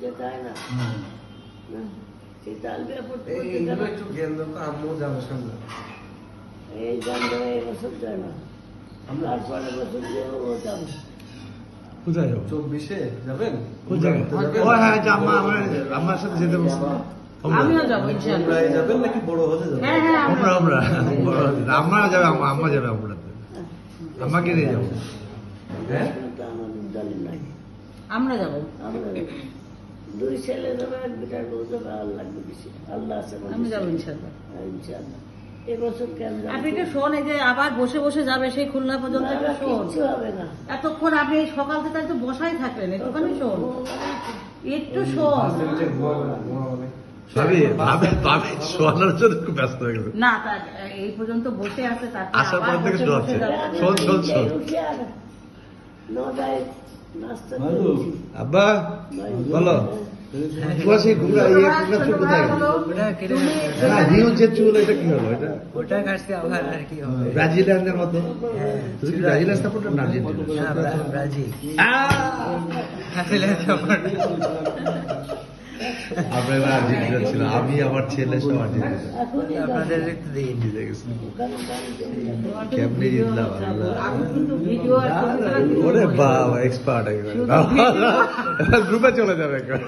যেতে হয় না সেই তালবিয়া পড়তে একটু জ্ঞান দাও তো, আম্মু যাবে সামনে। এই গান ধরে এবছর যায় না, তারপরে বছর যেও ও যাবে। কোথায় যাবো? 24-এ যাবেন? কোথায়? ও হ্যাঁ, আমার সাথে যেতে বলছি। আমিও যাবো ইনশাআল্লাহ। তোমরাই যাবেন নাকি বড় হতে যাবেন? হ্যাঁ হ্যাঁ আমরা বড় হতে। আমরা যাবে, আম্মা যাবে আমরাতে। আমাকে নিয়ে যাবো। হ্যাঁ? তো আমাদের দলে নাই, আমরা যাবো। আমরা যাবো। দুই ছেলে যাবে, এক বেটার বউ যাবে, আর লাগবে বেশি। আল্লাহ আছে আমাদের আমি যাবো সাথে। ইনশাআল্লাহ। ইনশাআল্লাহ। এবছর কেন যাবো? আপনি একটু শোন, এই যে আবার বসে বসে যাবে সেই খুলনা পর্যন্ত, একটু শোন। কিচ্ছু হবে না। এতক্ষণ আপনি এই সকাল থেকে একটু বসাই থাকলেন, একটুখানি শোন, একটু শোন। হাসপাতালে ঘুমাবে। ভাবি শোনার জন্য খুব ব্যস্ত হয়ে গেছে। না তার এই পর্যন্ত বসে আছে, তারপর আসার আবার পর থেকে বসে শুরু বসে হচ্ছে। যাবে। শোন। উঠে আর নটায় নাস্তা ভালো। করেছি। আব্বা বলো, তোমার সেই ঘুমরা চুল কোথায় গেল? না, হিউ যে চুল, এটা কি হলো? এটা ওটা কাটছে আবার আর কি হবে। ব্রাজিলিয়ানদের মতো। তুমি কি ব্রাজিলিয়ান সাপোর্টার না আর্জেন্টিনা? না, ব্রাজিল। আহ! আসলে support। আপনারা আর্জেন্টিনা ছিল, আমি আমার ছেলে সব আর্জেন্টিনা। এখনই আপনাদের একটু দিন। জিতে গেছে। ওখানে গাড়ি কেমনে জিতলাম আল্লাহ। আমি কিন্তু ভিডিও আর ছবি ছাড়া কিছু ওরে করি না। বাবা, এক্সপার্ট একেবারে। গ্রুপে চলে যাবে একবার।